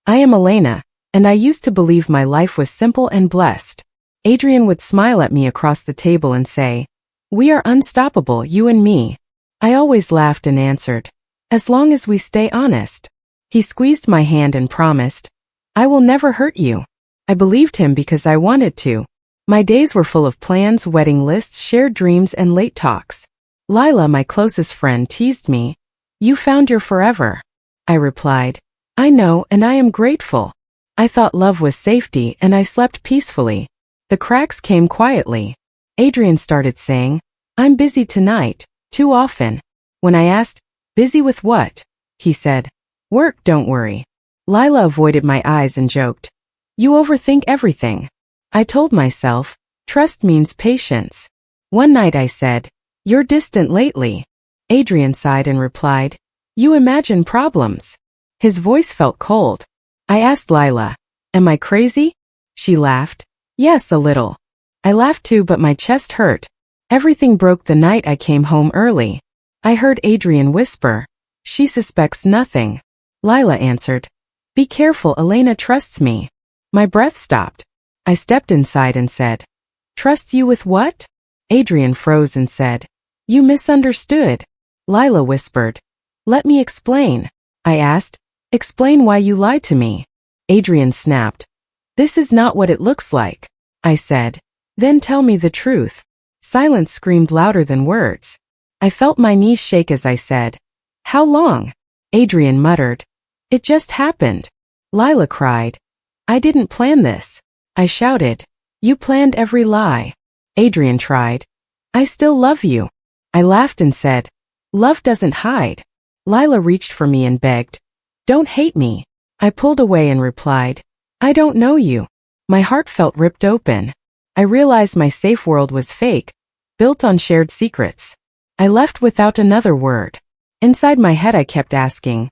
I am Elena, and I used to believe my life was simple and blessed. Adrian would smile at me across the table and say, "We are unstoppable, you and me." I always laughed and answered, "As long as we stay honest." He squeezed my hand and promised, "I will never hurt you." I believed him because I wanted to. My days were full of plans, wedding lists, shared dreams, and late talks. Lila, my closest friend, teased me. "You found your forever." I replied, "I know, and I am grateful." I thought love was safety, and I slept peacefully. The cracks came quietly. Adrian started saying, "I'm busy tonight," too often. When I asked, "Busy with what?" he said, "Work, don't worry." Lila avoided my eyes and joked, "You overthink everything." I told myself, trust means patience. One night I said, "You're distant lately." Adrian sighed and replied, "You imagine problems." His voice felt cold. I asked Lila, "Am I crazy?" She laughed. "Yes, a little." I laughed too, but my chest hurt. Everything broke the night I came home early. I heard Adrian whisper, "She suspects nothing." Lila answered, "Be careful, Elena trusts me." My breath stopped. I stepped inside and said, "Trusts you with what?" Adrian froze and said, "You misunderstood." Lila whispered, "Let me explain." I asked, "Explain why you lied to me." Adrian snapped, "This is not what it looks like." I said, "Then tell me the truth." Silence screamed louder than words. I felt my knees shake as I said, "How long?" Adrian muttered, "It just happened." Lila cried, "I didn't plan this." I shouted, "You planned every lie." Adrian tried, "I still love you." I laughed and said, "Love doesn't hide." Lila reached for me and begged, "Don't hate me." I pulled away and replied, "I don't know you." My heart felt ripped open. I realized my safe world was fake, built on shared secrets. I left without another word. Inside my head I kept asking,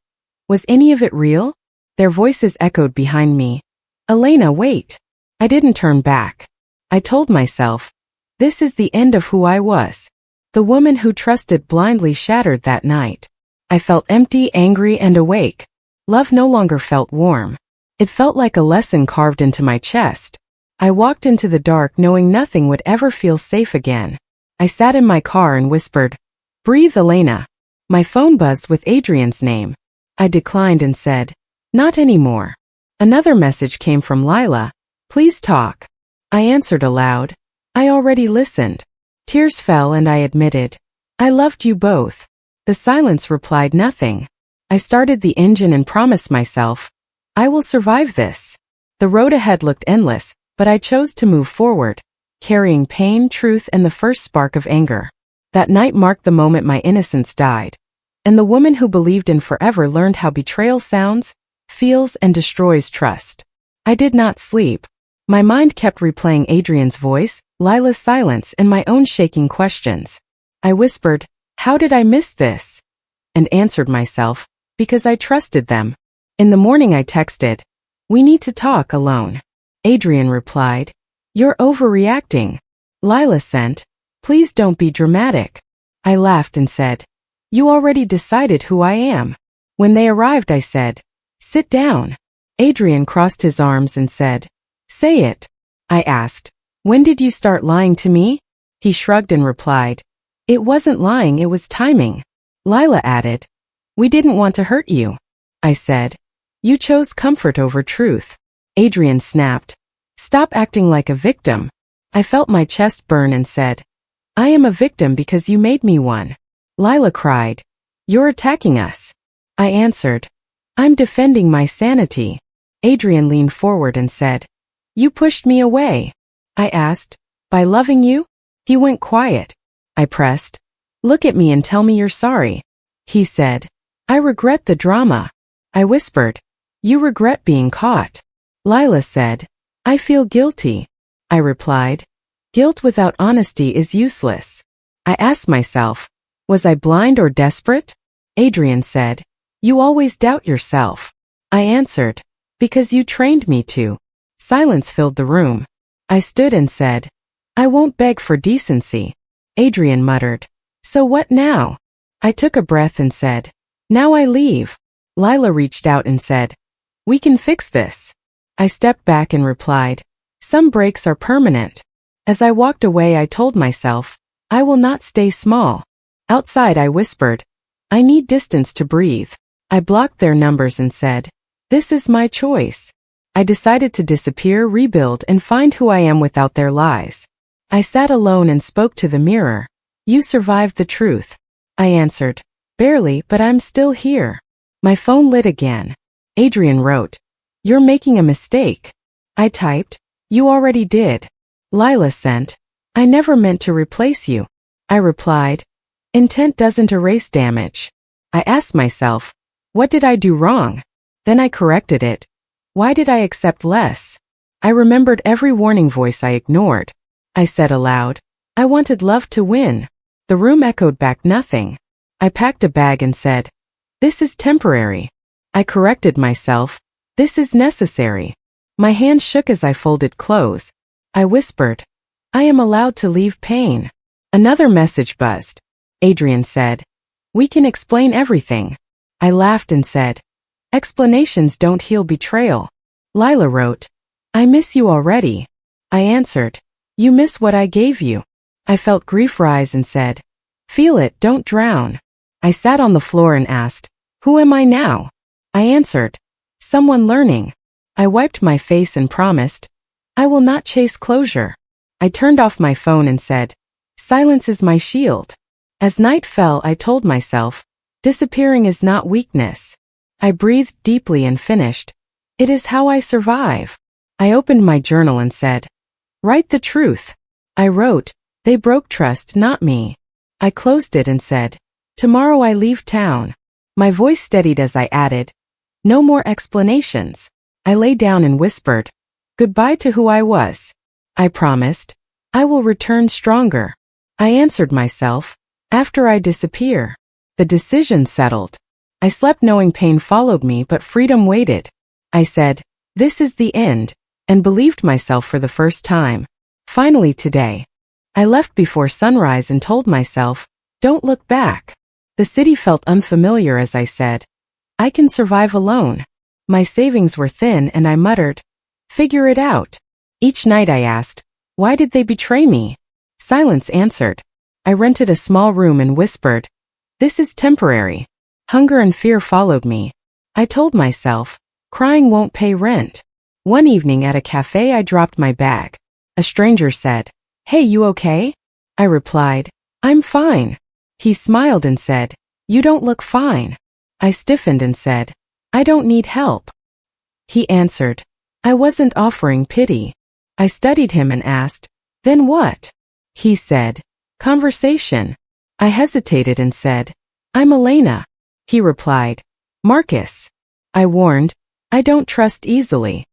was any of it real? Their voices echoed behind me. "Elena, wait." I didn't turn back. I told myself, this is the end of who I was. The woman who trusted blindly shattered that night. I felt empty, angry, and awake. Love no longer felt warm. It felt like a lesson carved into my chest. I walked into the dark knowing nothing would ever feel safe again. I sat in my car and whispered, "Breathe, Elena." My phone buzzed with Adrian's name. I declined and said, "Not anymore." Another message came from Lila. "Please talk." I answered aloud, "I already listened." Tears fell and I admitted, "I loved you both." The silence replied nothing. I started the engine and promised myself, I will survive this. The road ahead looked endless, but I chose to move forward, carrying pain, truth, and the first spark of anger. That night marked the moment my innocence died, and the woman who believed in forever learned how betrayal sounds, feels, and destroys trust. I did not sleep. My mind kept replaying Adrian's voice, Lila's silence, and my own shaking questions. I whispered, "How did I miss this?" and answered myself, because I trusted them. In the morning I texted, "We need to talk alone." Adrian replied, "You're overreacting." Lila sent, "Please don't be dramatic." I laughed and said, "You already decided who I am." When they arrived I said, "Sit down." Adrian crossed his arms and said, "Say it." I asked, "When did you start lying to me?" He shrugged and replied, "It wasn't lying, it was timing." Lila added, "We didn't want to hurt you." I said, "You chose comfort over truth." Adrian snapped, "Stop acting like a victim." I felt my chest burn and said, "I am a victim because you made me one." Lila cried, "You're attacking us." I answered, "I'm defending my sanity." Adrian leaned forward and said, "You pushed me away." I asked, "By loving you?" He went quiet. I pressed, "Look at me and tell me you're sorry." He said, "I regret the drama." I whispered, "You regret being caught." Lila said, "I feel guilty." I replied, "Guilt without honesty is useless." I asked myself, was I blind or desperate? Adrian said, "You always doubt yourself." I answered, "Because you trained me to." Silence filled the room. I stood and said, "I won't beg for decency." Adrian muttered, "So what now?" I took a breath and said, "Now I leave." Lila reached out and said, We can fix this. I stepped back and replied, some breaks are permanent. As I walked away, I told myself, I will not stay small. Outside, I whispered, I need distance to breathe. I blocked their numbers and said, this is my choice. I decided to disappear, rebuild, and find who I am without their lies. I sat alone and spoke to the mirror. You survived the truth. I answered, barely, but I'm still here. My phone lit again. Adrian wrote, you're making a mistake. I typed, you already did. Lila sent, I never meant to replace you. I replied, intent doesn't erase damage. I asked myself, what did I do wrong? Then I corrected it. Why did I accept less? I remembered every warning voice I ignored. I said aloud, I wanted love to win. The room echoed back nothing. I packed a bag and said, this is temporary. I corrected myself, this is necessary. My hand shook as I folded clothes. I whispered, I am allowed to leave pain. Another message buzzed. Adrian said, we can explain everything. I laughed and said, explanations don't heal betrayal. Lila wrote, I miss you already. I answered, you miss what I gave you. I felt grief rise and said, feel it, don't drown. I sat on the floor and asked, who am I now? I answered, someone learning. I wiped my face and promised, I will not chase closure. I turned off my phone and said, silence is my shield. As night fell, I told myself, disappearing is not weakness. I breathed deeply and finished, it is how I survive. I opened my journal and said, write the truth. I wrote, they broke trust, not me. I closed it and said, tomorrow I leave town. My voice steadied as I added, no more explanations. I lay down and whispered, goodbye to who I was. I promised, I will return stronger. I answered myself, after I disappear. The decision settled. I slept knowing pain followed me, but freedom waited. I said, this is the end, and believed myself for the first time. Finally today. I left before sunrise and told myself, don't look back. The city felt unfamiliar as I said, I can survive alone. My savings were thin and I muttered, figure it out. Each night I asked, why did they betray me? Silence answered. I rented a small room and whispered, this is temporary. Hunger and fear followed me. I told myself, crying won't pay rent. One evening at a cafe I dropped my bag. A stranger said, hey, you okay? I replied, I'm fine. He smiled and said, you don't look fine. I stiffened and said, I don't need help. He answered, I wasn't offering pity. I studied him and asked, then what? He said, conversation. I hesitated and said, I'm Elena. He replied, Marcus. I warned, I don't trust easily.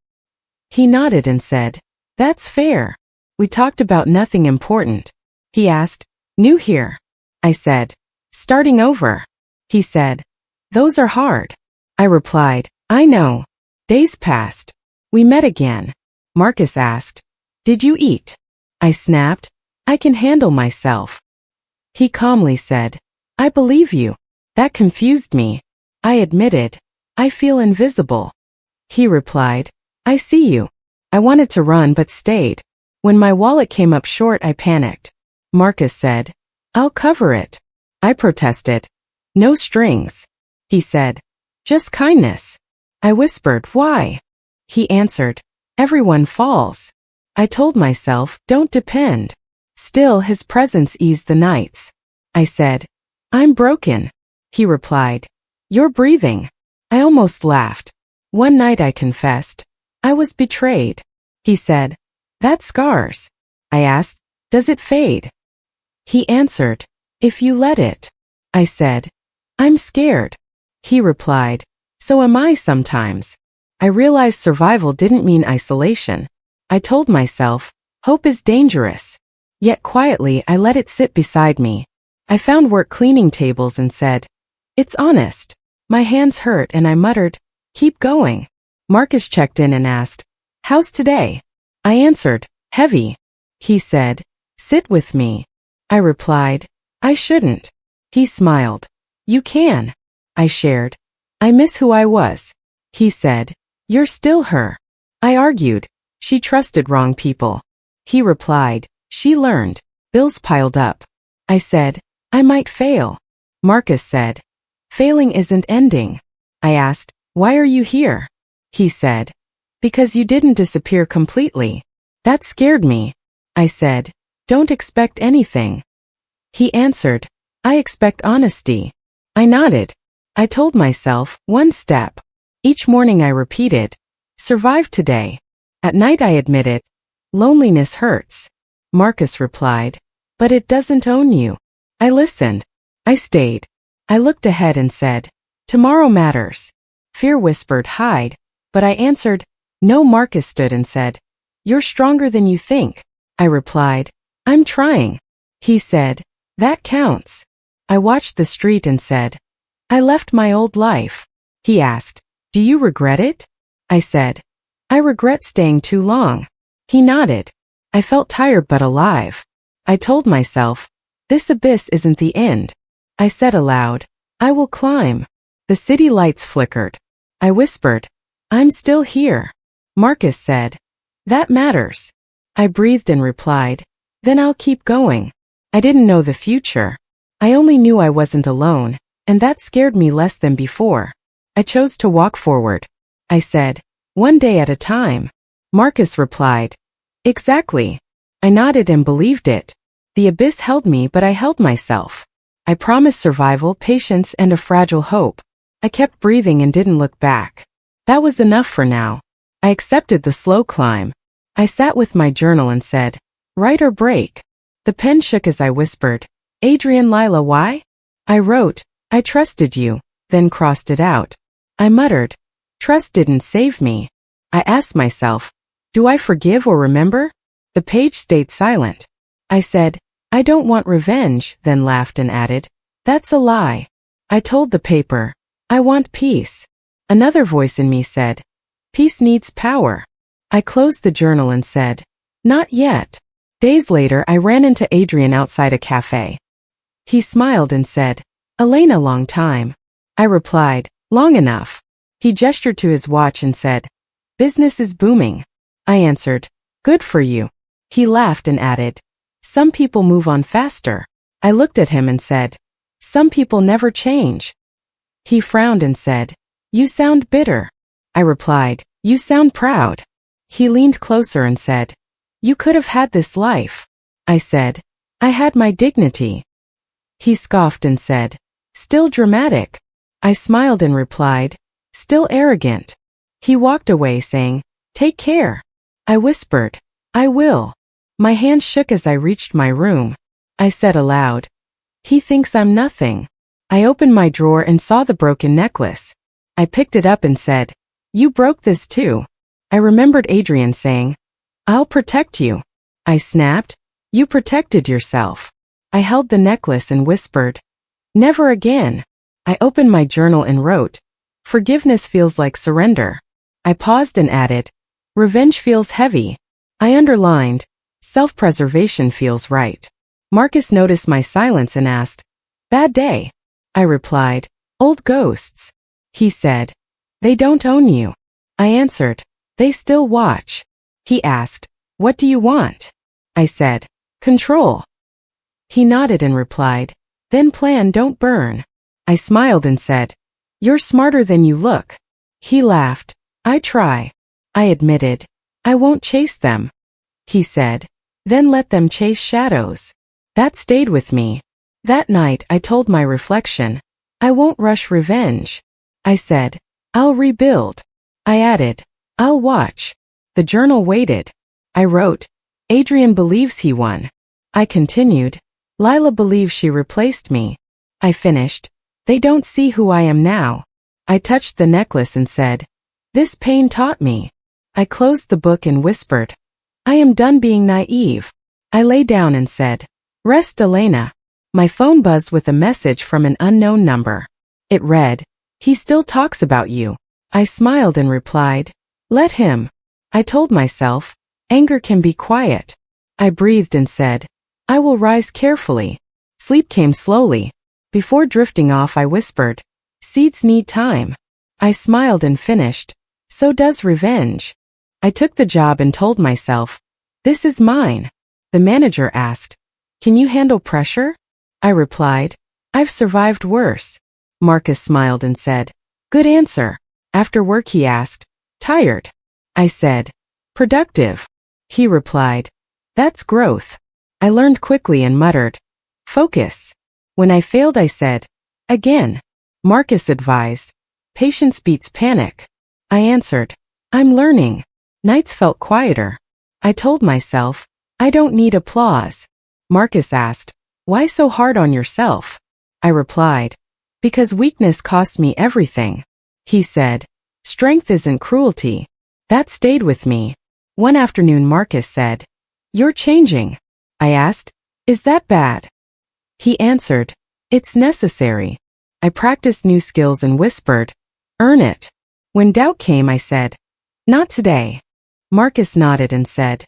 He nodded and said, that's fair. We talked about nothing important. He asked, new here? I said, starting over. He said, those are hard. I replied, I know. Days passed. We met again. Marcus asked, did you eat? I snapped, I can handle myself. He calmly said, I believe you. That confused me. I admitted, I feel invisible. He replied, I see you. I wanted to run but stayed. When my wallet came up short, I panicked. Marcus said, I'll cover it. I protested, no strings. He said, just kindness. I whispered, why? He answered, everyone falls. I told myself, don't depend. Still, his presence eased the nights. I said, I'm broken. He replied, you're breathing. I almost laughed. One night I confessed, I was betrayed. He said, that scars. I asked, does it fade? He answered, if you let it. I said, I'm scared. He replied, so am I sometimes. I realized survival didn't mean isolation. I told myself, hope is dangerous. Yet quietly I let it sit beside me. I found work cleaning tables and said, it's honest. My hands hurt and I muttered, keep going. Marcus checked in and asked, how's today? I answered, heavy. He said, sit with me. I replied, I shouldn't. He smiled, you can. I shared, I miss who I was. He said, You're still her. I argued. She trusted wrong people. He replied, she learned. Bills piled up. I said, I might fail. Marcus said, failing isn't ending. I asked, why are you here? He said, because you didn't disappear completely. That scared me. I said, don't expect anything. He answered, I expect honesty. I nodded. I told myself, one step. Each morning I repeated, survive today. At night I admitted, loneliness hurts. Marcus replied, but it doesn't own you. I listened. I stayed. I looked ahead and said, tomorrow matters. Fear whispered, hide, but I answered, no. Marcus stood and said, you're stronger than you think. I replied, I'm trying. He said, that counts. I watched the street and said, I left my old life. He asked, do you regret it? I said, I regret staying too long. He nodded. I felt tired but alive. I told myself, this abyss isn't the end. I said aloud, I will climb. The city lights flickered. I whispered, I'm still here. Marcus said, that matters. I breathed and replied, then I'll keep going. I didn't know the future. I only knew I wasn't alone, and that scared me less than before. I chose to walk forward. I said, one day at a time. Marcus replied, exactly. I nodded and believed it. The abyss held me, but I held myself. I promised survival, patience, and a fragile hope. I kept breathing and didn't look back. That was enough for now. I accepted the slow climb. I sat with my journal and said, write or break. The pen shook as I whispered, Adrian. Lila, why? I wrote, I trusted you, then crossed it out. I muttered, trust didn't save me. I asked myself, do I forgive or remember? The page stayed silent. I said, I don't want revenge, then laughed and added, that's a lie. I told the paper, I want peace. Another voice in me said, peace needs power. I closed the journal and said, not yet. Days later I ran into Adrian outside a cafe. He smiled and said, Elena, long time. I replied, long enough. He gestured to his watch and said, business is booming. I answered, good for you. He laughed and added, some people move on faster. I looked at him and said, some people never change. He frowned and said, you sound bitter. I replied, you sound proud. He leaned closer and said, you could have had this life. I said, I had my dignity. He scoffed and said, still dramatic. I smiled and replied, still arrogant. He walked away saying, take care. I whispered, I will. My hands shook as I reached my room. I said aloud, he thinks I'm nothing. I opened my drawer and saw the broken necklace. I picked it up and said, you broke this too. I remembered Adrian saying, I'll protect you. I snapped, you protected yourself. I held the necklace and whispered, never again. I opened my journal and wrote, forgiveness feels like surrender. I paused and added, revenge feels heavy. I underlined, self-preservation feels right. Marcus noticed my silence and asked, bad day? I replied, old ghosts. He said, they don't own you. I answered, they still watch. He asked, what do you want? I said, control. He nodded and replied, then plan, don't burn. I smiled and said, you're smarter than you look. He laughed, I try. I admitted, I won't chase them. He said, then let them chase shadows. That stayed with me. That night I told my reflection, I won't rush revenge. I said, I'll rebuild. I added, I'll watch. The journal waited. I wrote, Adrian believes he won. I continued, Lila believes she replaced me. I finished, they don't see who I am now. I touched the necklace and said, this pain taught me. I closed the book and whispered, I am done being naive. I lay down and said, rest, Elena. My phone buzzed with a message from an unknown number. It read, he still talks about you. I smiled and replied, let him. I told myself, anger can be quiet. I breathed and said, I will rise carefully. Sleep came slowly. Before drifting off I whispered, seeds need time. I smiled and finished, So does revenge. I took the job and told myself, this is mine. The manager asked, can you handle pressure? I replied, I've survived worse. Marcus smiled and said, good answer. After work he asked, tired? I said, productive. He replied, that's growth. I learned quickly and muttered, focus. When I failed I said, again. Marcus advised, patience beats panic. I answered, I'm learning. Nights felt quieter. I told myself, I don't need applause. Marcus asked, why so hard on yourself? I replied, because weakness cost me everything. He said, strength isn't cruelty. That stayed with me. One afternoon Marcus said, you're changing. I asked, is that bad? He answered, it's necessary. I practiced new skills and whispered, earn it. When doubt came I said, not today. Marcus nodded and said,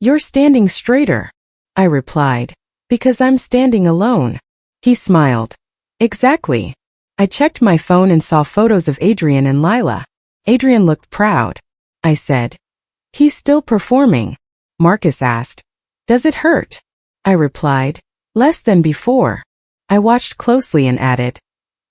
you're standing straighter. I replied, because I'm standing alone. He smiled. Exactly. I checked my phone and saw photos of Adrian and Lila. Adrian looked proud. I said, he's still performing. Marcus asked, does it hurt? I replied, less than before. I watched closely and added,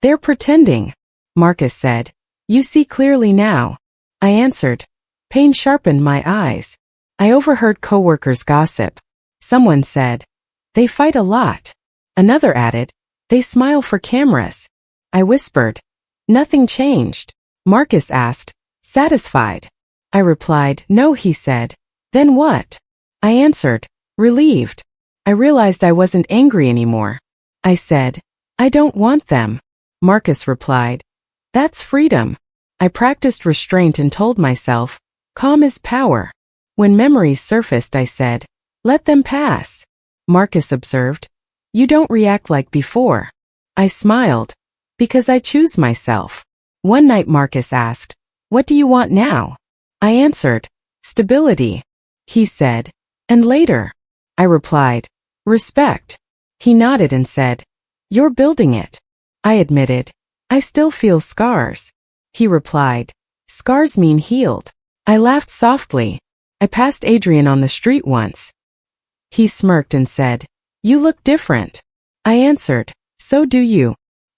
they're pretending. Marcus said, you see clearly now. I answered, pain sharpened my eyes. I overheard coworkers gossip. Someone said, they fight a lot. Another added, they smile for cameras. I whispered, nothing changed. Marcus asked, satisfied? I replied, no, he said. Then what? I answered, relieved. I realized I wasn't angry anymore. I said, I don't want them. Marcus replied, that's freedom. I practiced restraint and told myself, calm is power. When memories surfaced I said, let them pass. Marcus observed, you don't react like before. I smiled, because I choose myself. One night Marcus asked, what do you want now? I answered, stability. He said, and later? I replied, respect. He nodded and said, you're building it. I admitted, I still feel scars. He replied, scars mean healed. I laughed softly. I passed Adrian on the street once. He smirked and said, you look different. I answered, so do you.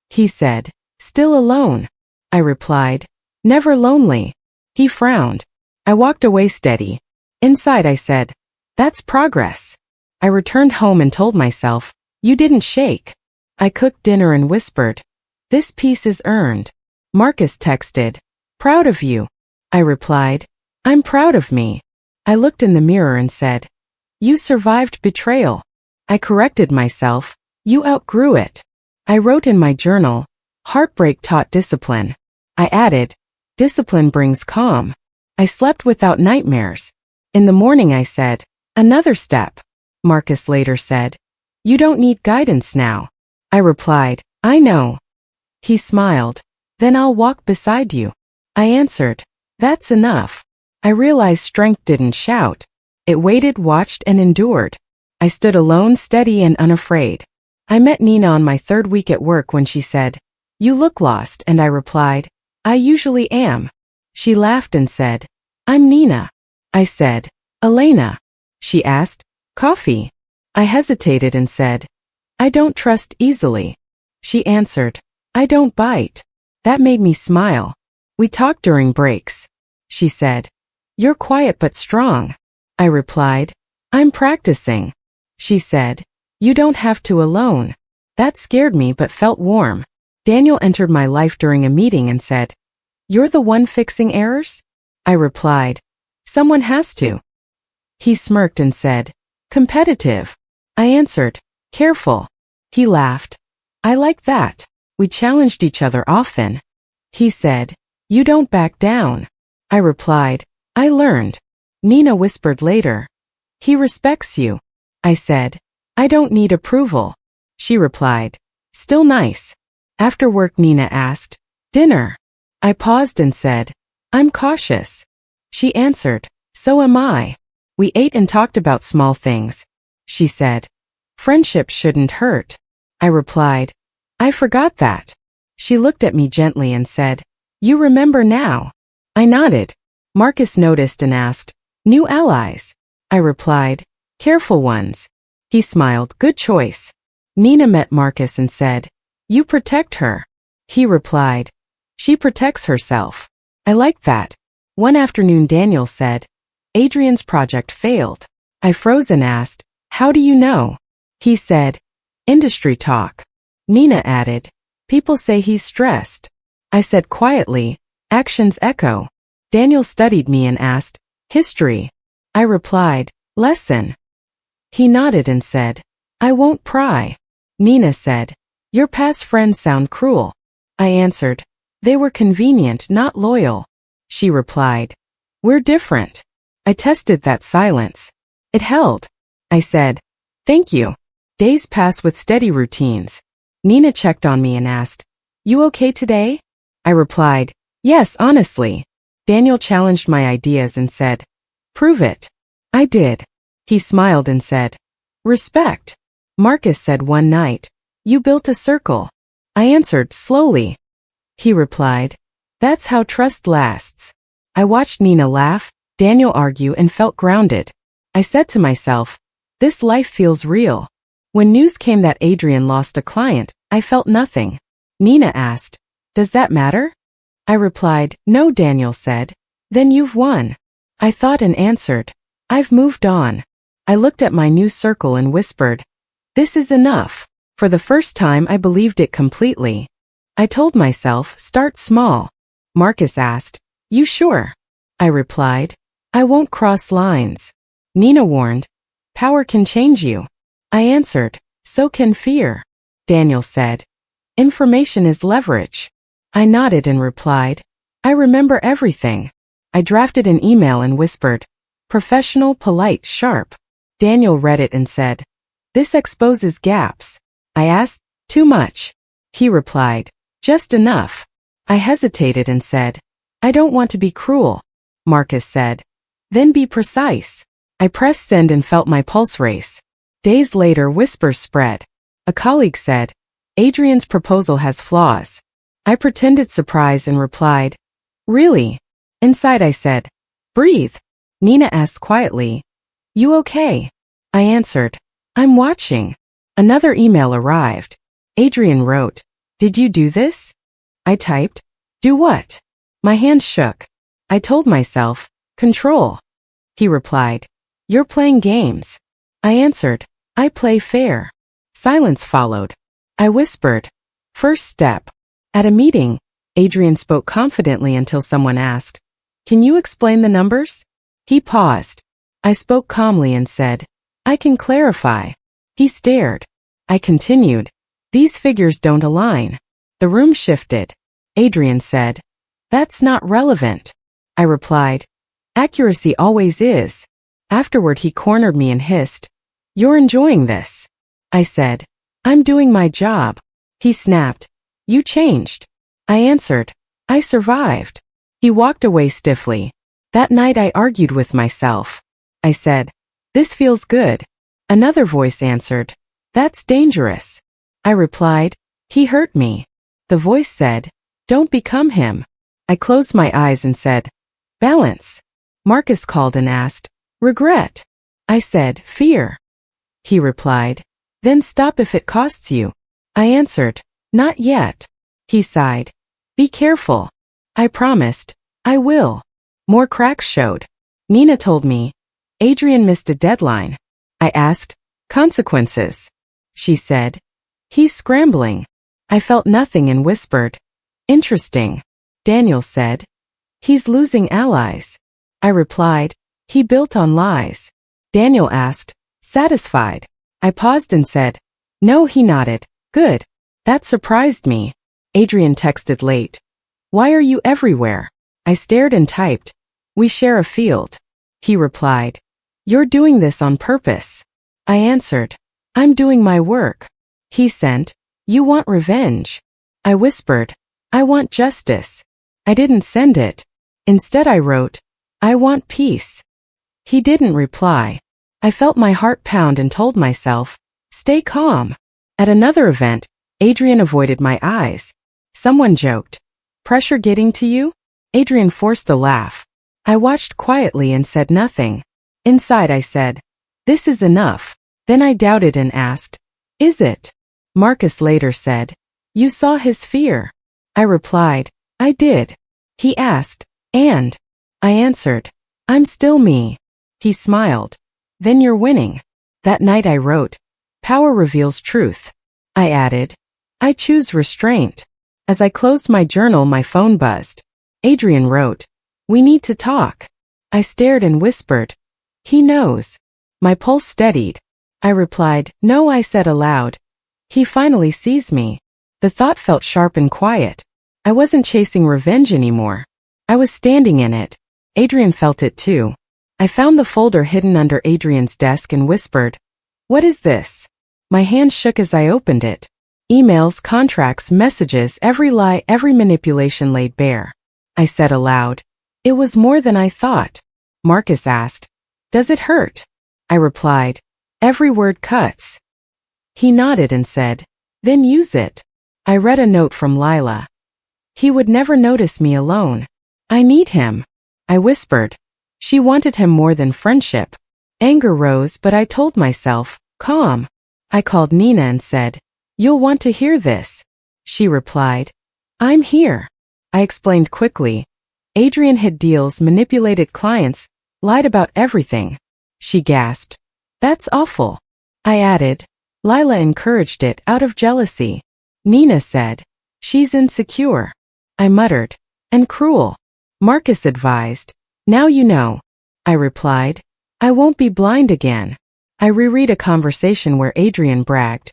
He said, still alone. I replied, never lonely. He frowned. I walked away steady. Inside I said, that's progress. I returned home and told myself, you didn't shake. I cooked dinner and whispered, this peace is earned. Marcus texted, proud of you. I replied, I'm proud of me. I looked in the mirror and said, you survived betrayal. I corrected myself, you outgrew it. I wrote in my journal, heartbreak taught discipline. I added, discipline brings calm. I slept without nightmares. In the morning I said, another step. Marcus later said, you don't need guidance now. I replied, I know. He smiled, then I'll walk beside you. I answered, that's enough. I realized strength didn't shout. It waited, watched, and endured. I stood alone, steady and unafraid. I met Nina on my third week at work when she said, you look lost, and I replied, I usually am. She laughed and said, I'm Nina. I said, Elena. She asked, coffee? I hesitated and said, I don't trust easily. She answered, I don't bite. That made me smile. We talked during breaks. She said, you're quiet but strong. I replied, I'm practicing. She said, you don't have to alone. That scared me but felt warm. Daniel entered my life during a meeting and said, you're the one fixing errors? I replied, someone has to. He smirked and said, competitive. I answered, careful. He laughed. I like that. We challenged each other often. He said, you don't back down. I replied, I learned. Nina whispered later, he respects you. I said, I don't need approval. She replied, still nice. After work Nina asked, dinner? I paused and said, I'm cautious. She answered, so am I. We ate and talked about small things. She said, friendship shouldn't hurt. I replied, I forgot that. She looked at me gently and said, you remember now. I nodded. Marcus noticed and asked, "New allies?" I replied, "Careful ones." He smiled, "Good choice." Nina met Marcus and said, "You protect her." He replied, "She protects herself." I liked that. One afternoon Daniel said, "Adrian's project failed." I froze and asked, "How do you know?" He said, "Industry talk." Nina added, "People say he's stressed." I said quietly, "Actions echo." Daniel studied me and asked, "History?" I replied, "Lesson." He nodded and said, "I won't pry." Nina said, "Your past friends sound cruel." I answered, "They were convenient, not loyal." She replied, "We're different." I tested that silence. It held. I said, "Thank you." Days passed with steady routines. Nina checked on me and asked, "You okay today?" I replied, "Yes, honestly." Daniel challenged my ideas and said, "Prove it." I did. He smiled and said, "Respect." Marcus said one night, "You built a circle." I answered slowly. He replied, "That's how trust lasts." I watched Nina laugh, Daniel argue, and felt grounded. I said to myself, "This life feels real." When news came that Adrian lost a client, I felt nothing. Nina asked, "Does that matter?" I replied, "No," Daniel said. "Then you've won." I thought and answered, "I've moved on." I looked at my new circle and whispered, "This is enough." For the first time I believed it completely. I told myself, "Start small." Marcus asked, "You sure?" I replied, "I won't cross lines." Nina warned, "Power can change you." I answered, "So can fear." Daniel said, "Information is leverage." I nodded and replied, "I remember everything." I drafted an email and whispered, "Professional, polite, sharp." Daniel read it and said, "This exposes gaps." I asked, "Too much?" He replied, "Just enough." I hesitated and said, "I don't want to be cruel." Marcus said, "Then be precise." I pressed send and felt my pulse race. Days later, whispers spread. A colleague said, "Adrian's proposal has flaws." I pretended surprise and replied, "Really?" Inside I said, "Breathe." Nina asked quietly, "You okay?" I answered, "I'm watching." Another email arrived. Adrian wrote, "Did you do this?" I typed, "Do what?" My hands shook. I told myself, "Control." He replied, "You're playing games." I answered, "I play fair." Silence followed. I whispered, "First step." At a meeting, Adrian spoke confidently until someone asked, "Can you explain the numbers?" He paused. I spoke calmly and said, "I can clarify." He stared. I continued, "These figures don't align." The room shifted. Adrian said, "That's not relevant." I replied, "Accuracy always is." Afterward he cornered me and hissed, "You're enjoying this." I said, "I'm doing my job." He snapped, "You changed." I answered, "I survived." He walked away stiffly. That night I argued with myself. I said, "This feels good." Another voice answered, "That's dangerous." I replied, "He hurt me." The voice said, "Don't become him." I closed my eyes and said, "Balance." Marcus called and asked, "Regret?" I said, "Fear." He replied, "Then stop if it costs you." I answered, "Not yet." He sighed, "Be careful." I promised, "I will." More cracks showed. Nina told me, "Adrian missed a deadline." I asked, "Consequences?" She said, "He's scrambling." I felt nothing and whispered, "Interesting." Daniel said, "He's losing allies." I replied, "He built on lies." Daniel asked, "Satisfied?" I paused and said, "No." He nodded, "Good." That surprised me. Adrian texted late, "Why are you everywhere?" I stared and typed, "We share a field." He replied, "You're doing this on purpose." I answered, "I'm doing my work." He sent, "You want revenge." I whispered, "I want justice." I didn't send it. Instead I wrote, "I want peace." He didn't reply. I felt my heart pound and told myself, "Stay calm." At another event, Adrian avoided my eyes. Someone joked, "Pressure getting to you?" Adrian forced a laugh. I watched quietly and said nothing. Inside I said, "This is enough." Then I doubted and asked, "Is it?" Marcus later said, "You saw his fear." I replied, "I did." He asked, "And?" I answered, "I'm still me." He smiled. "Then you're winning." That night I wrote, "Power reveals truth." I added, "I choose restraint." As I closed my journal, my phone buzzed. Adrian wrote, "We need to talk." I stared and whispered, "He knows." My pulse steadied. I replied, "No," I said aloud. "He finally sees me." The thought felt sharp and quiet. I wasn't chasing revenge anymore. I was standing in it. Adrian felt it too. I found the folder hidden under Adrian's desk and whispered, "What is this?" My hand shook as I opened it. Emails, contracts, messages, every lie, every manipulation laid bare. I said aloud, "It was more than I thought." Marcus asked, "Does it hurt?" I replied, "Every word cuts." He nodded and said, "Then use it." I read a note from Lila. "He would never notice me alone. I need him." I whispered. She wanted him more than friendship. Anger rose, but I told myself, "Calm." I called Nina and said, "You'll want to hear this." She replied, "I'm here." I explained quickly. Adrian hid deals, manipulated clients, lied about everything. She gasped, "That's awful." I added, "Lila encouraged it out of jealousy." Nina said, "She's insecure." I muttered, "And cruel." Marcus advised, "Now you know." I replied, "I won't be blind again." I reread a conversation where Adrian bragged,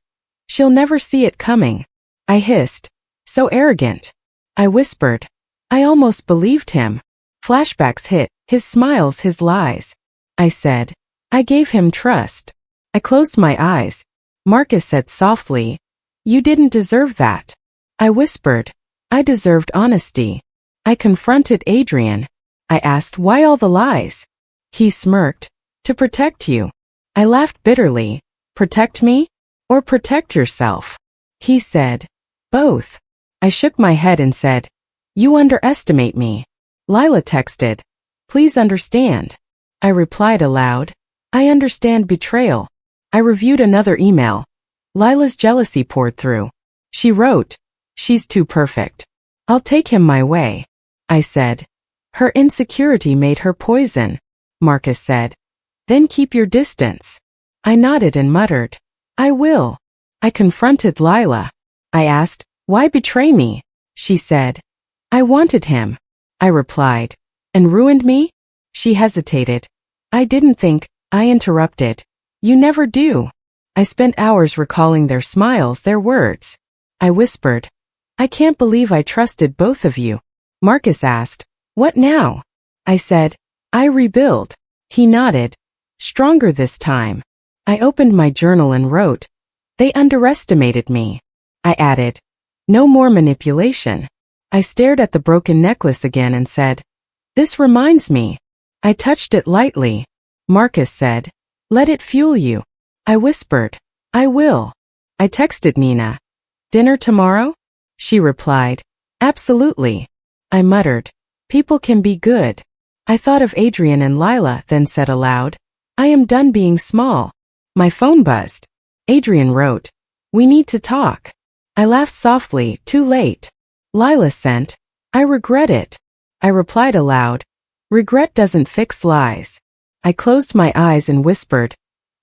"She'll never see it coming." I hissed, "So arrogant." I whispered, "I almost believed him." Flashbacks hit, his smiles, his lies. I said, "I gave him trust." I closed my eyes. Marcus said softly, "You didn't deserve that." I whispered, "I deserved honesty." I confronted Adrian. I asked, "Why all the lies?" He smirked, "To protect you." I laughed bitterly. "Protect me? Or protect yourself?" He said, "Both." I shook my head and said, "You underestimate me." Lila texted, "Please understand." I replied aloud, "I understand betrayal." I reviewed another email. Lila's jealousy poured through. She wrote, "She's too perfect. I'll take him my way." I said, "Her insecurity made her poison." Marcus said, "Then keep your distance." I nodded and muttered, "I will." I confronted Lila. I asked, "Why betray me?" She said, "I wanted him." I replied, "And ruined me?" She hesitated. I didn't think. I interrupted, "You never do." I spent hours recalling their smiles, their words. I whispered, "I can't believe I trusted both of you." Marcus asked, "What now?" I said, "I rebuild." He nodded, "Stronger this time." I opened my journal and wrote, "They underestimated me." I added, "No more manipulation." I stared at the broken necklace again and said, "This reminds me." I touched it lightly. Marcus said, "Let it fuel you." I whispered, "I will." I texted Nina, "Dinner tomorrow?" She replied, "Absolutely." I muttered, "People can be good." I thought of Adrian and Lila, then said aloud, "I am done being small." My phone buzzed. Adrian wrote, "We need to talk." I laughed softly, too late. Lila sent, "I regret it." I replied aloud, "Regret doesn't fix lies." I closed my eyes and whispered,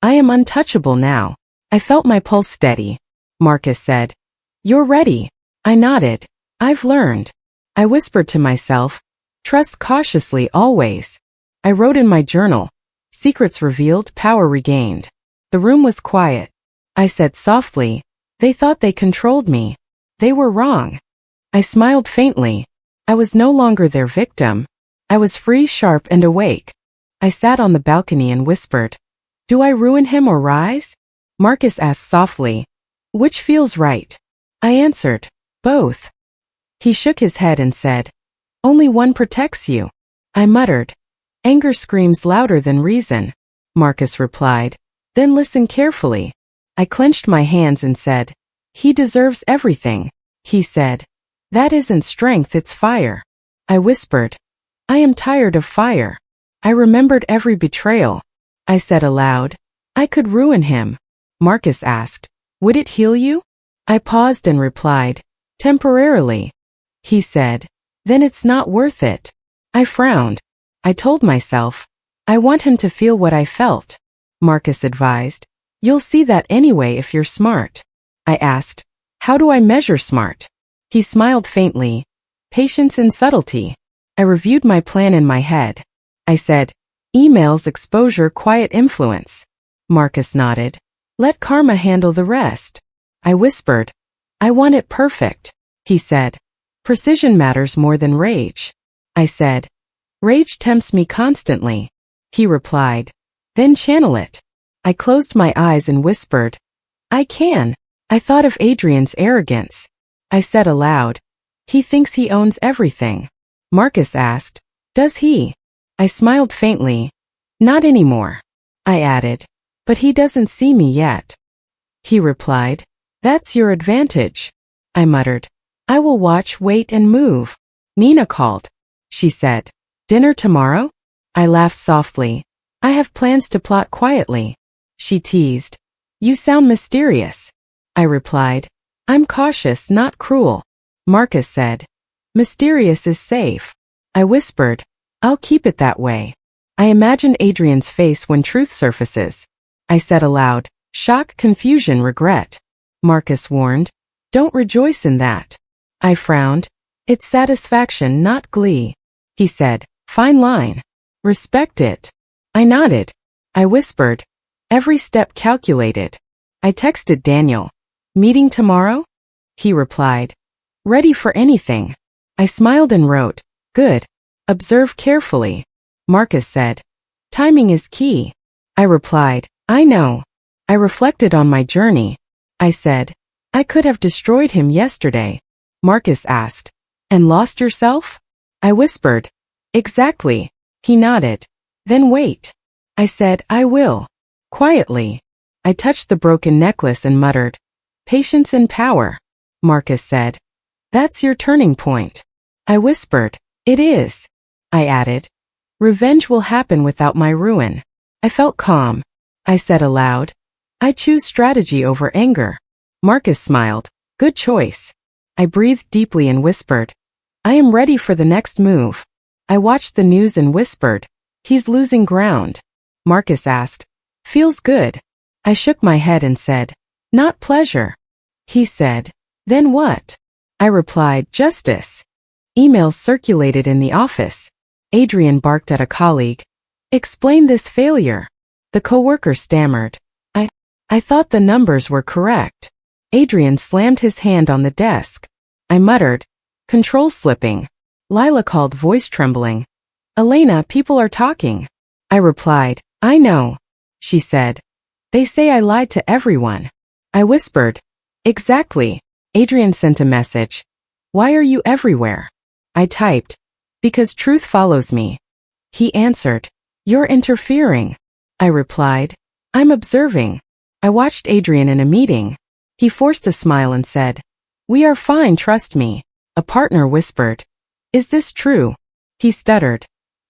"I am untouchable now." I felt my pulse steady. Marcus said, "You're ready." I nodded. "I've learned." I whispered to myself, "Trust cautiously always." I wrote in my journal, "Secrets revealed, power regained." The room was quiet. I said softly, "They thought they controlled me. They were wrong." I smiled faintly. I was no longer their victim. I was free, sharp, and awake. I sat on the balcony and whispered, "Do I ruin him or rise?" Marcus asked softly, "Which feels right?" I answered, "Both." He shook his head and said, "Only one protects you." I muttered, "Anger screams louder than reason." Marcus replied, "Then listen carefully." I clenched my hands and said, "He deserves everything." He said, "That isn't strength, it's fire." I whispered. I am tired of fire. I remembered every betrayal. I said aloud. I could ruin him. Marcus asked. Would it heal you? I paused and replied. Temporarily. He said. Then it's not worth it. I frowned. I told myself. I want him to feel what I felt. Marcus advised. You'll see that anyway if you're smart. I asked. How do I measure smart? He smiled faintly. Patience and subtlety. I reviewed my plan in my head. I said, emails, exposure, quiet influence. Marcus nodded. Let karma handle the rest. I whispered. I want it perfect. He said. Precision matters more than rage. I said. Rage tempts me constantly. He replied. Then channel it. I closed my eyes and whispered. I can. I thought of Adrian's arrogance. I said aloud. He thinks he owns everything. Marcus asked. Does he? I smiled faintly. Not anymore. I added. But he doesn't see me yet. He replied. That's your advantage. I muttered. I will watch, wait, and move. Nina called. She said. Dinner tomorrow? I laughed softly. I have plans to plot quietly. She teased. You sound mysterious. I replied. I'm cautious, not cruel. Marcus said. Mysterious is safe. I whispered. I'll keep it that way. I imagined Adrian's face when truth surfaces. I said aloud. Shock, confusion, regret. Marcus warned. Don't rejoice in that. I frowned. It's satisfaction, not glee. He said. Fine line. Respect it. I nodded. I whispered. Every step calculated. I texted Daniel. Meeting tomorrow? He replied. Ready for anything. I smiled and wrote. Good. Observe carefully. Marcus said. Timing is key. I replied. I know. I reflected on my journey. I said. I could have destroyed him yesterday. Marcus asked. And lost yourself? I whispered. Exactly. He nodded. Then wait. I said, I will. Quietly. I touched the broken necklace and muttered. Patience and power. Marcus said. That's your turning point. I whispered. It is. I added. Revenge will happen without my ruin. I felt calm. I said aloud. I choose strategy over anger. Marcus smiled. Good choice. I breathed deeply and whispered. I am ready for the next move. I watched the news and whispered. He's losing ground. Marcus asked. Feels good. I shook my head and said. Not pleasure. He said. Then what? I replied. Justice. Emails circulated in the office. Adrian barked at a colleague. Explain this failure. The coworker stammered. I thought the numbers were correct. Adrian slammed his hand on the desk. I muttered. Control slipping. Lila called, voice trembling. Elena, people are talking. I replied. I know. She said. They say I lied to everyone. I whispered. Exactly. Adrian sent a message. Why are you everywhere? I typed. Because truth follows me. He answered. You're interfering. I replied. I'm observing. I watched Adrian in a meeting. He forced a smile and said. We are fine, trust me. A partner whispered. Is this true? He stuttered.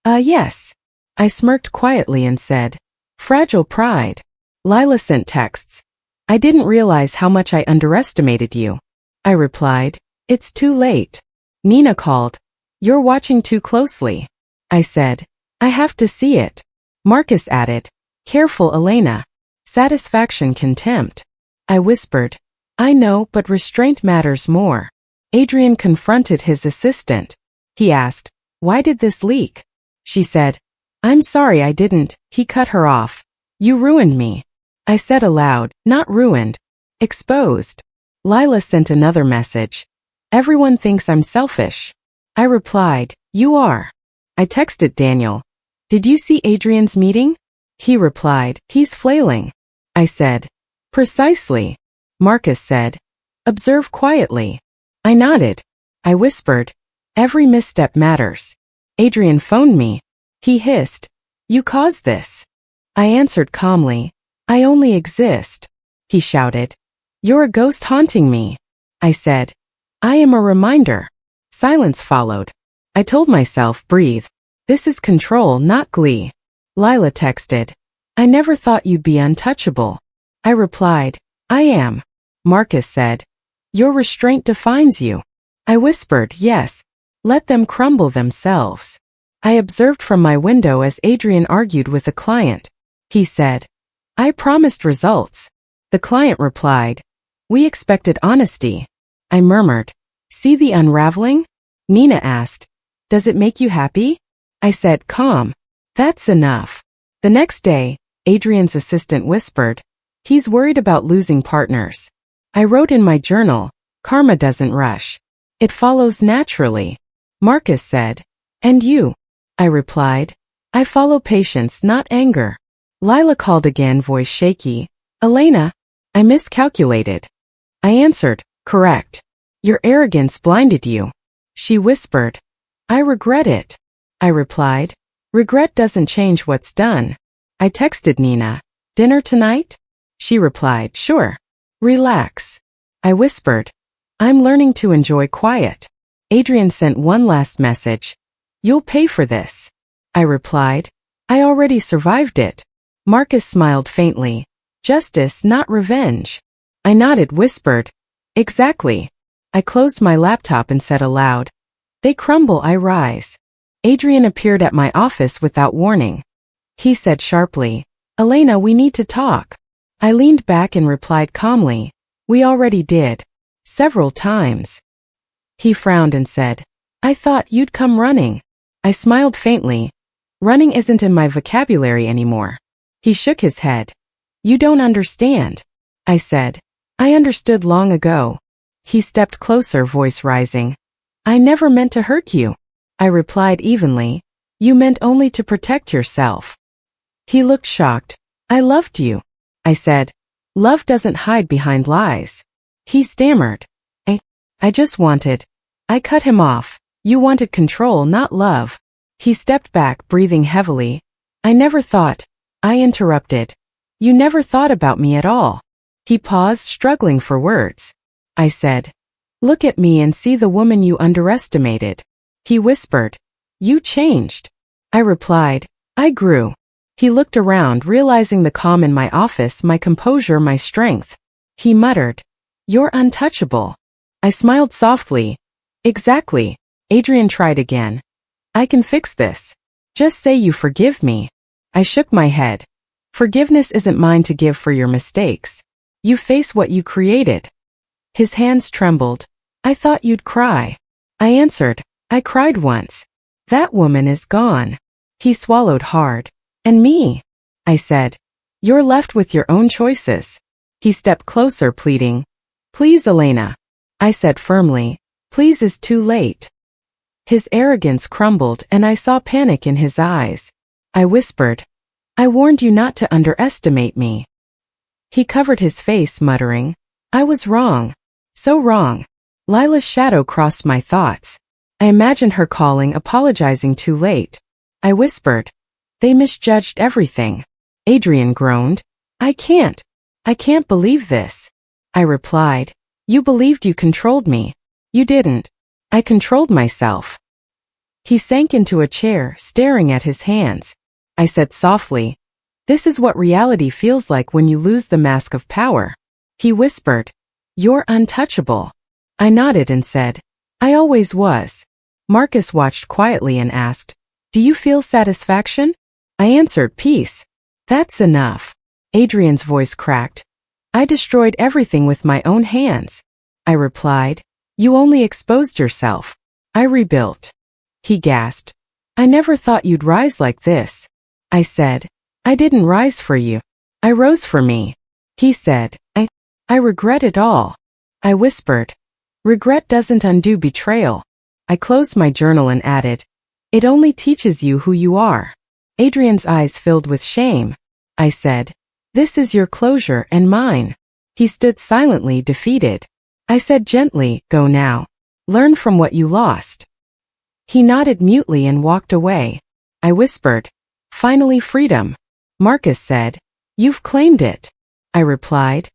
Yes. I smirked quietly and said. Fragile pride. Lila sent texts. I didn't realize how much I underestimated you. I replied. It's too late. Nina called. You're watching too closely. I said. I have to see it. Marcus added. Careful, Elena. Satisfaction can tempt. I whispered. I know, but restraint matters more. Adrian confronted his assistant. He asked, why did this leak? She said, I'm sorry I didn't. He cut her off. You ruined me. I said aloud, not ruined. Exposed. Lila sent another message. Everyone thinks I'm selfish. I replied, you are. I texted Daniel. Did you see Adrian's meeting? He replied, he's flailing. I said, precisely. Marcus said, observe quietly. I nodded. I whispered, every misstep matters. Adrian phoned me. He hissed, you caused this. I answered calmly, I only exist. He shouted, you're a ghost haunting me. I said, I am a reminder. Silence followed. I told myself, breathe. This is control, not glee. Lila texted, I never thought you'd be untouchable. I replied, I am. Marcus said, your restraint defines you. I whispered, yes. Let them crumble themselves. I observed from my window as Adrian argued with a client. He said, I promised results. The client replied, we expected honesty. I murmured, see the unraveling? Nina asked, does it make you happy? I said, calm. That's enough. The next day, Adrian's assistant whispered, he's worried about losing partners. I wrote in my journal, karma doesn't rush. It follows naturally. Marcus said, and you? I replied, I follow patience, not anger. Lila called again, voice shaky. Elena, I miscalculated. I answered, correct. Your arrogance blinded you. She whispered, I regret it. I replied, regret doesn't change what's done. I texted Nina, dinner tonight? She replied, sure. Relax. I whispered, I'm learning to enjoy quiet. Adrian sent one last message. You'll pay for this. I replied, I already survived it. Marcus smiled faintly. Justice, not revenge. I nodded, whispered, exactly. I closed my laptop and said aloud, they crumble, I rise. Adrian appeared at my office without warning. He said sharply, Elena, we need to talk. I leaned back and replied calmly, we already did. Several times. He frowned and said, I thought you'd come running. I smiled faintly. Running isn't in my vocabulary anymore. He shook his head. You don't understand. I said, I understood long ago. He stepped closer, voice rising. I never meant to hurt you. I replied evenly, you meant only to protect yourself. He looked shocked. I loved you. I said, love doesn't hide behind lies. He stammered. I just wanted. I cut him off. You wanted control, not love. He stepped back, breathing heavily. I never thought. I interrupted. You never thought about me at all. He paused, struggling for words. I said, look at me and see the woman you underestimated. He whispered, you changed. I replied, I grew. He looked around, realizing the calm in my office, my composure, my strength. He muttered, you're untouchable. I smiled softly. Exactly. Adrian tried again. I can fix this. Just say you forgive me. I shook my head. Forgiveness isn't mine to give for your mistakes. You face what you created. His hands trembled. I thought you'd cry. I answered, I cried once. That woman is gone. He swallowed hard. And me? I said, you're left with your own choices. He stepped closer, pleading, please, Elena. I said firmly, please is too late. His arrogance crumbled and I saw panic in his eyes. I whispered, I warned you not to underestimate me. He covered his face, muttering, I was wrong. So wrong. Lila's shadow crossed my thoughts. I imagined her calling, apologizing too late. I whispered, they misjudged everything. Adrian groaned, I can't believe this. I replied, you believed you controlled me. You didn't. I controlled myself. He sank into a chair, staring at his hands. I said softly, this is what reality feels like when you lose the mask of power. He whispered, you're untouchable. I nodded and said, I always was. Marcus watched quietly and asked, do you feel satisfaction? I answered, peace. That's enough. Adrian's voice cracked. I destroyed everything with my own hands. I replied, you only exposed yourself. I rebuilt. He gasped. I never thought you'd rise like this. I said, I didn't rise for you. I rose for me. He said, I regret it all. I whispered, regret doesn't undo betrayal. I closed my journal and added, it only teaches you who you are. Adrian's eyes filled with shame. I said, this is your closure and mine. He stood silently, defeated. I said gently, go now. Learn from what you lost. He nodded mutely and walked away. I whispered, finally freedom. Marcus said, you've claimed it. I replied,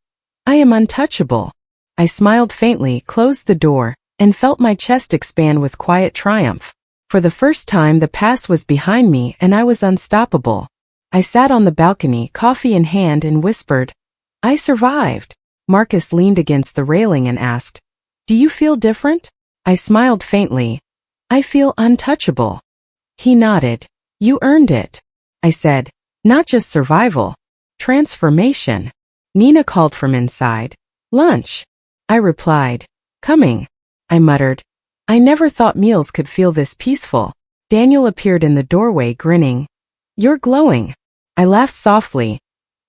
I am untouchable. I smiled faintly, closed the door, and felt my chest expand with quiet triumph. For the first time, the past was behind me and I was unstoppable. I sat on the balcony, coffee in hand, and whispered, "I survived." Marcus leaned against the railing and asked, "Do you feel different?" I smiled faintly. "I feel untouchable." He nodded. "You earned it." I said, "Not just survival. Transformation." Nina called from inside. "Lunch." I replied, "Coming." I muttered, "I never thought meals could feel this peaceful." Daniel appeared in the doorway, grinning. "You're glowing." I laughed softly.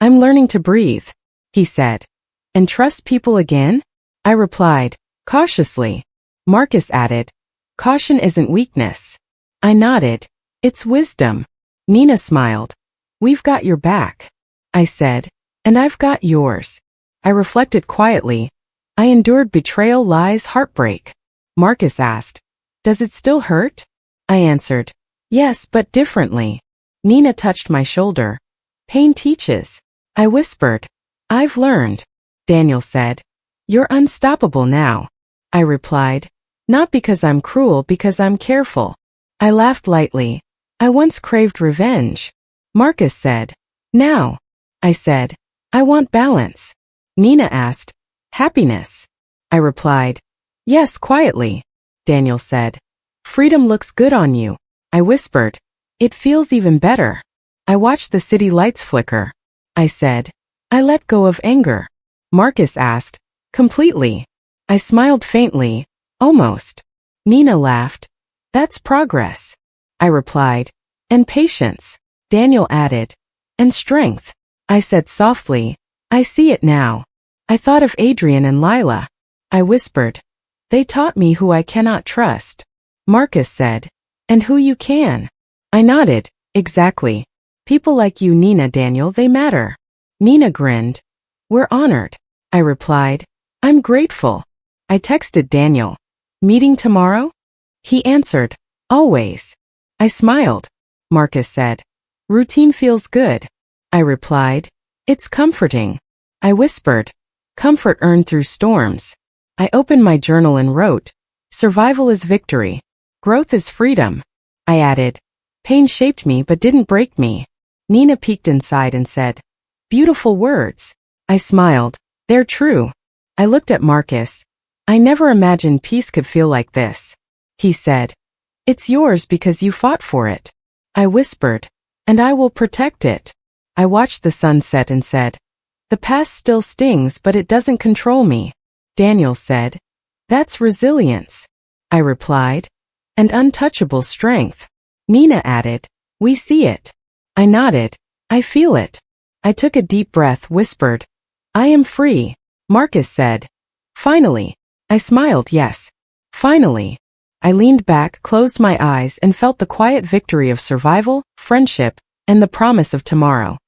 "I'm learning to breathe," he said. "And trust people again?" I replied, cautiously. Marcus added, "Caution isn't weakness." I nodded. "It's wisdom." Nina smiled. "We've got your back," I said, "and I've got yours." I reflected quietly. I endured betrayal, lies, heartbreak. Marcus asked, "Does it still hurt?" I answered, "Yes, but differently." Nina touched my shoulder. "Pain teaches." I whispered, "I've learned." Daniel said, "You're unstoppable now." I replied, "Not because I'm cruel, because I'm careful." I laughed lightly. "I once craved revenge." Marcus said, "Now." I said, "I want balance." Nina asked, "Happiness?" I replied, "Yes," quietly. Daniel said, "Freedom looks good on you." I whispered, "It feels even better." I watched the city lights flicker. I said, "I let go of anger." Marcus asked, "Completely?" I smiled faintly, "Almost." Nina laughed. "That's progress." I replied, "And patience." Daniel added, "And strength." I said softly, "I see it now." I thought of Adrian and Lila. I whispered, "They taught me who I cannot trust." Marcus said, "And who you can." I nodded, "Exactly. People like you, Nina, Daniel, they matter." Nina grinned. "We're honored." I replied, "I'm grateful." I texted Daniel, "Meeting tomorrow?" He answered, "Always." I smiled. Marcus said, "Routine feels good." I replied, "It's comforting." I whispered, "Comfort earned through storms." I opened my journal and wrote, "Survival is victory. Growth is freedom." I added, "Pain shaped me but didn't break me." Nina peeked inside and said, "Beautiful words." I smiled. "They're true." I looked at Marcus. "I never imagined peace could feel like this." He said, "It's yours because you fought for it." I whispered, "And I will protect it." I watched the sun set and said, "The past still stings, but it doesn't control me." Daniel said, "That's resilience." I replied, "And untouchable strength." Nina added, "We see it." I nodded, "I feel it." I took a deep breath, whispered, "I am free." Marcus said, "Finally." I smiled, "Yes. Finally." I leaned back, closed my eyes, and felt the quiet victory of survival, friendship, and the promise of tomorrow.